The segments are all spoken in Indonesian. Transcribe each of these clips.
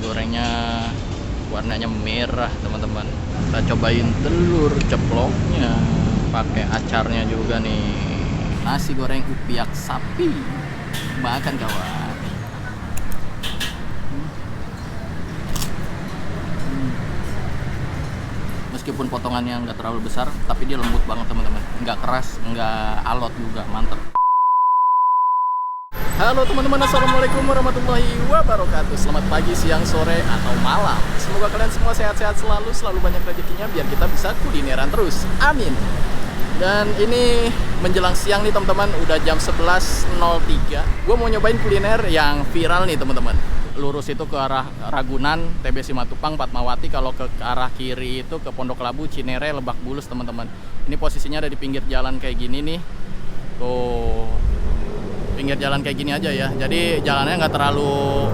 gorengnya warnanya merah teman-teman. Kita cobain telur ceploknya, pakai acarnya juga nih. Nasi goreng upiak sapi, makan kawan. Meskipun potongannya nggak terlalu besar, tapi dia lembut banget teman-teman. Nggak keras, nggak alot juga, mantep. Halo teman-teman, assalamualaikum warahmatullahi wabarakatuh. Selamat pagi, siang, sore, atau malam. Semoga kalian semua sehat-sehat selalu banyak rezekinya, biar kita bisa kulineran terus. Amin. Dan ini menjelang siang nih teman-teman, udah jam 11.03. Gue mau nyobain kuliner yang viral nih teman-teman. Lurus itu ke arah Ragunan, TB Simatupang, Fatmawati. Kalau ke arah kiri itu ke Pondok Labu, Cinere, Lebak Bulus teman-teman. Ini posisinya ada di pinggir jalan kayak gini nih. Tuh, pinggir jalan kayak gini aja ya. Jadi jalannya nggak terlalu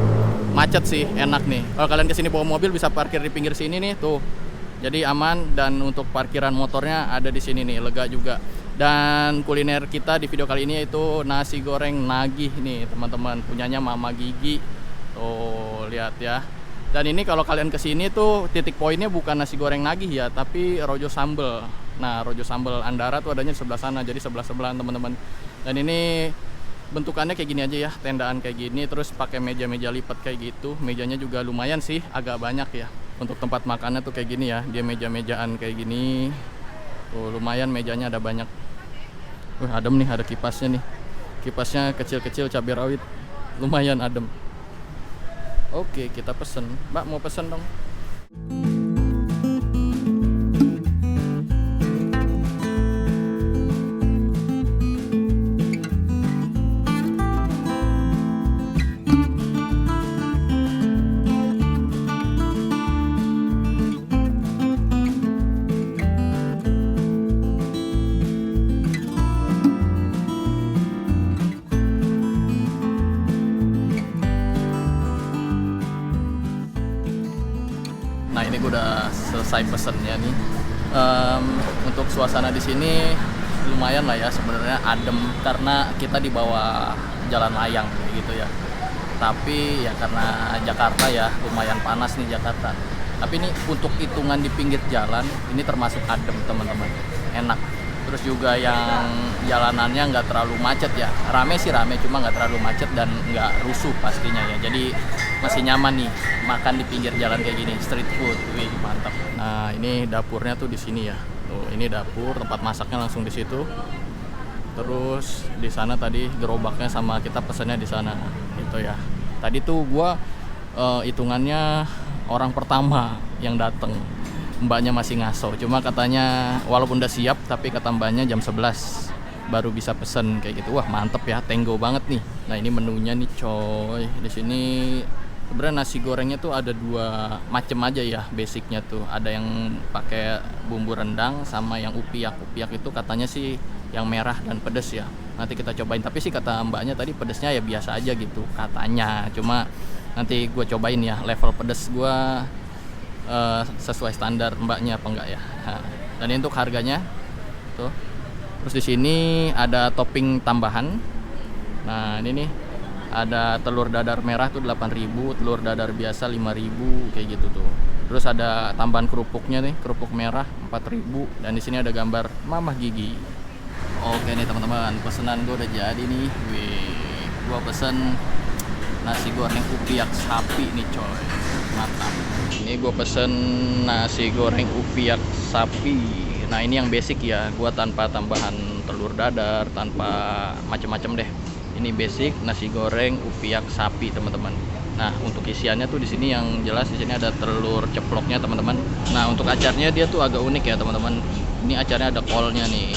macet sih, enak nih. Kalau kalian kesini bawa mobil bisa parkir di pinggir sini nih, tuh. Jadi aman, dan untuk parkiran motornya ada di sini nih, lega juga. Dan kuliner kita di video kali ini itu nasi goreng nagih nih teman-teman, punyanya Mama Gigi. Tuh, lihat ya. Dan ini kalau kalian kesini tuh titik poinnya bukan nasi goreng nagih ya, tapi rojo sambel. Nah, rojo sambel Andara tuh adanya di sebelah sana, jadi sebelah-sebelahan teman-teman. Dan ini bentukannya kayak gini aja ya, tendaan kayak gini, terus pakai meja-meja lipat kayak gitu. Mejanya juga lumayan sih, agak banyak ya. Untuk tempat makannya tuh kayak gini ya, dia meja-mejaan kayak gini. Tuh, lumayan mejanya ada banyak. Wah, adem nih, ada kipasnya nih. Kipasnya kecil-kecil, cabai rawit. Lumayan adem. Oke, kita pesen. Mbak, mau pesen dong? Nah, ini gue udah selesai pesennya nih. Untuk suasana di sini lumayan lah ya, sebenarnya adem karena kita di bawah jalan layang kayak gitu ya. Tapi ya karena Jakarta ya, lumayan panas nih Jakarta. Tapi ini untuk hitungan di pinggir jalan ini termasuk adem teman-teman, enak. Terus juga yang jalanannya nggak terlalu macet ya, rame sih rame, cuma nggak terlalu macet dan nggak rusuh pastinya ya. Jadi masih nyaman nih makan di pinggir jalan kayak gini, street food, wih mantap. Nah, ini dapurnya tuh di sini ya. Tuh, ini dapur, tempat masaknya langsung di situ. Terus di sana tadi gerobaknya sama kita pesennya di sana, gitu ya. Tadi tuh gua hitungannya orang pertama yang dateng. Mbaknya masih ngaso, cuma katanya walaupun udah siap, tapi kata mbaknya jam 11 baru bisa pesen kayak gitu. Wah, mantep ya, tenggo banget nih. Nah, ini menunya nih coy. Di sini sebenarnya nasi gorengnya tuh ada dua macem aja ya basicnya tuh. Ada yang pakai bumbu rendang sama yang upiak. Upiak itu katanya sih yang merah dan pedes ya. Nanti kita cobain. Tapi sih kata mbaknya tadi pedesnya ya biasa aja gitu katanya. Cuma nanti gue cobain ya, level pedes gue sesuai standar mbaknya apa enggak ya. Nah, dan ini untuk harganya tuh. Terus di sini ada topping tambahan. Nah, ini nih ada telur dadar merah tuh 8.000, telur dadar biasa 5.000 kayak gitu tuh. Terus ada tambahan kerupuknya nih, kerupuk merah 4.000, dan di sini ada gambar Mama Gigi. Oke nih teman-teman, pesanan gue udah jadi nih. Wih, gue pesen nasi goreng upiak sapi nih coy, mantap. Ini gue pesen nasi goreng upiak sapi. Nah, ini yang basic ya, gue tanpa tambahan telur dadar, tanpa macem-macem deh. Ini basic nasi goreng upiak sapi teman-teman. Nah, untuk isiannya tuh di sini yang jelas di sini ada telur ceploknya teman-teman. Nah, untuk acarnya dia tuh agak unik ya teman-teman. Ini acarnya ada kolnya nih,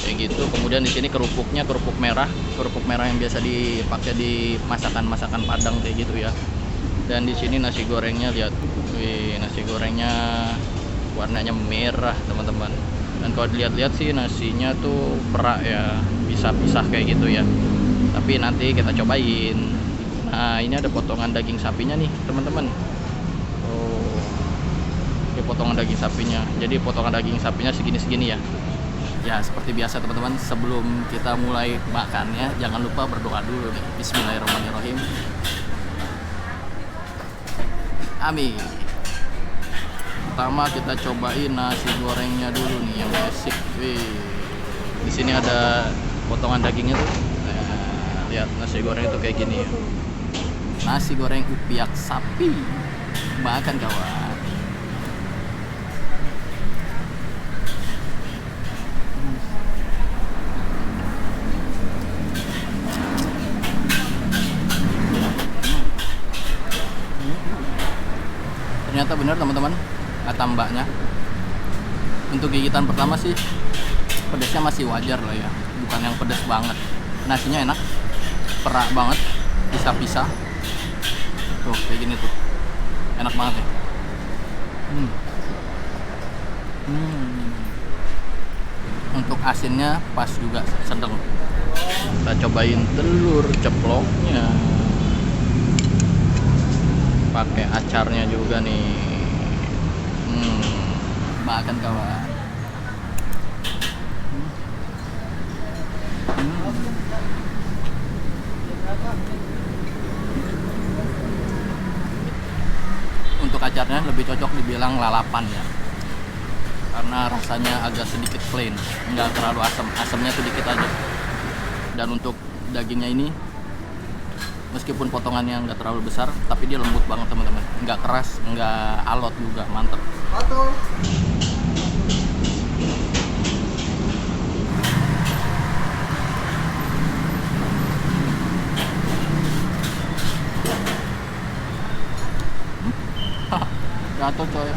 kayak gitu. Kemudian di sini kerupuknya kerupuk merah yang biasa dipakai di masakan Padang kayak gitu ya. Dan di sini nasi gorengnya, lihat, wih, nasi gorengnya warnanya merah teman-teman. Dan kalau dilihat-lihat sih nasinya tuh perak ya, pisah-pisah kayak gitu ya. Tapi nanti kita cobain. Nah, ini ada potongan daging sapinya nih teman-teman. Oh, ini potongan daging sapinya. Jadi potongan daging sapinya segini-segini ya. Ya, seperti biasa teman-teman, sebelum kita mulai makannya jangan lupa berdoa dulu nih. Bismillahirrahmanirrahim. Amin. Pertama kita cobain nasi gorengnya dulu nih yang basic. Wih. Di sini ada potongan dagingnya tuh. Nah, lihat nasi goreng itu kayak gini ya. Nasi goreng upiak sapi. Makan kawan. Ternyata benar teman-teman kata mbaknya, untuk gigitan pertama sih pedasnya masih wajar lah ya, bukan yang pedas banget. Nasinya enak, perak banget, pisah-pisah tuh kayak gini tuh, enak banget ya. Untuk asinnya pas juga, sedang. Kita cobain telur ceploknya, pakai acarnya juga nih. Makan kawan. Untuk acarnya lebih cocok dibilang lalapan ya, karena rasanya agak sedikit plain, nggak terlalu asam, asamnya tuh dikit aja. Dan untuk dagingnya ini, meskipun potongannya nggak terlalu besar, tapi dia lembut banget teman-teman, nggak keras, nggak alot juga, mantep. Gato coy.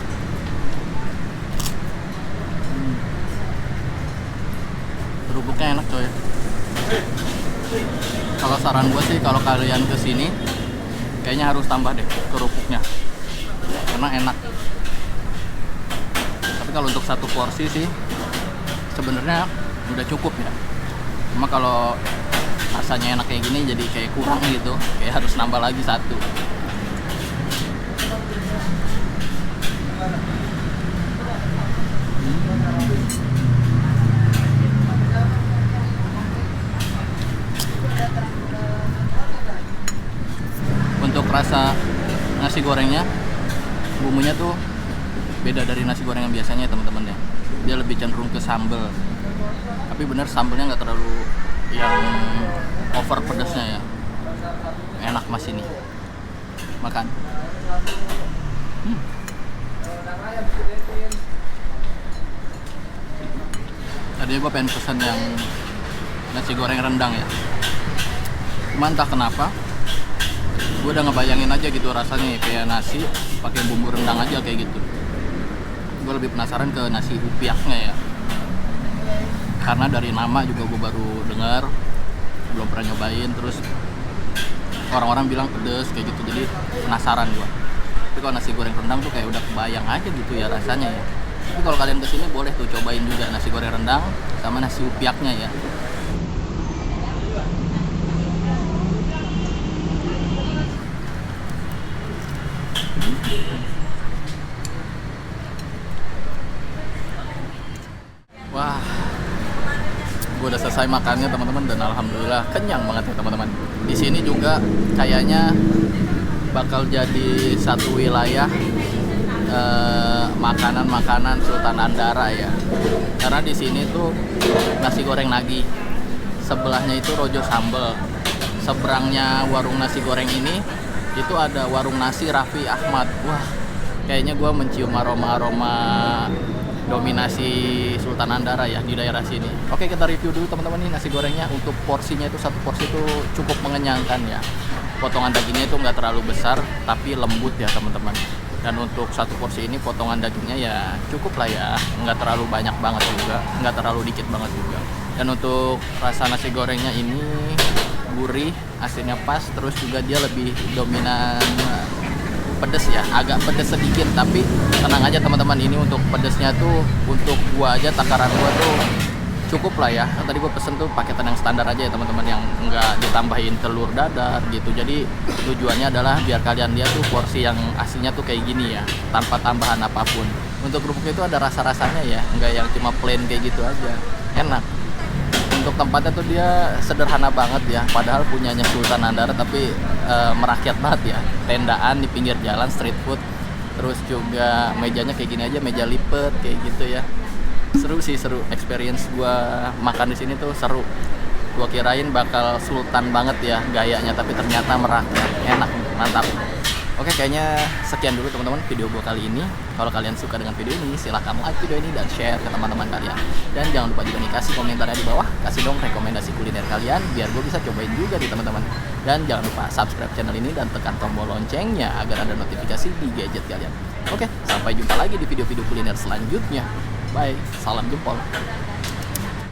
Kerupuknya enak coy. Kalau saran gue sih, kalau kalian kesini kayaknya harus tambah deh kerupuknya, karena enak. Tapi kalau untuk satu porsi sih sebenarnya udah cukup ya. Cuma kalau rasanya enak kayak gini jadi kayak kurang gitu, kayak harus nambah lagi satu. Untuk rasa nasi gorengnya, bumbunya tuh beda dari nasi goreng yang biasanya teman-teman ya. Dia lebih cenderung ke sambal. Tapi bener sambalnya nggak terlalu yang over pedasnya ya. Enak mas ini. Makan. Tadinya gue pengen pesan yang nasi goreng rendang ya. Cuma entah kenapa gue udah ngebayangin aja gitu rasanya kayak nasi pakai bumbu rendang aja kayak gitu. Gue lebih penasaran ke nasi upiaknya ya, karena dari nama juga gue baru dengar, belum pernah nyobain. Terus orang-orang bilang pedes kayak gitu, jadi penasaran gue. Tapi kalau nasi goreng rendang tuh kayak udah kebayang aja gitu ya rasanya ya. Tapi kalau kalian kesini boleh tuh cobain juga nasi goreng rendang sama nasi upiaknya ya. Wah, gue udah selesai makannya teman-teman, dan alhamdulillah kenyang banget ya teman-teman. Di sini juga kayaknya bakal jadi satu wilayah makanan-makanan Sultan Andara ya. Karena di sini tuh nasi goreng nagi, sebelahnya itu Rojo Sambal, seberangnya warung nasi goreng ini itu ada warung nasi Raffi Ahmad. Wah, kayaknya gue mencium aroma-aroma dominasi Sultan Andara ya di daerah sini. Oke, kita review dulu teman-teman nih nasi gorengnya. Untuk porsinya itu, satu porsi itu cukup mengenyangkan ya. Potongan dagingnya itu nggak terlalu besar tapi lembut ya teman-teman. Dan untuk satu porsi ini potongan dagingnya ya cukup lah ya, nggak terlalu banyak banget juga, nggak terlalu dikit banget juga. Dan untuk rasa nasi gorengnya ini gurih, asinnya pas, terus juga dia lebih dominan pedes ya, agak pedes sedikit. Tapi tenang aja teman-teman, ini untuk pedesnya tuh untuk gua aja, takaran gua tuh cukup lah ya. Tadi gua pesen tuh paketan yang standar aja ya teman-teman, yang nggak ditambahin telur dadar gitu. Jadi tujuannya adalah biar kalian lihat tuh porsi yang aslinya tuh kayak gini ya, tanpa tambahan apapun. Untuk kerupuknya itu ada rasa-rasanya ya, nggak yang cuma plain kayak gitu aja, enak. untuk tempatnya tuh dia sederhana banget ya, padahal punyanya Sultan Andara tapi merakyat banget ya. Tendaan di pinggir jalan, street food, terus juga mejanya kayak gini aja, meja lipat kayak gitu ya. Seru sih, seru. Experience gua makan di sini tuh seru. Gua kirain bakal sultan banget ya gayanya, tapi ternyata merakyat, enak, mantap. Oke, kayaknya sekian dulu teman-teman video gua kali ini. Kalau kalian suka dengan video ini, silahkan like video ini dan share ke teman-teman kalian. Dan jangan lupa juga nih kasih komentarnya di bawah, kasih dong rekomendasi kuliner kalian biar gue bisa cobain juga di teman-teman. Dan jangan lupa subscribe channel ini dan tekan tombol loncengnya agar ada notifikasi di gadget kalian. Oke, sampai jumpa lagi di video-video kuliner selanjutnya. Bye, salam jempol.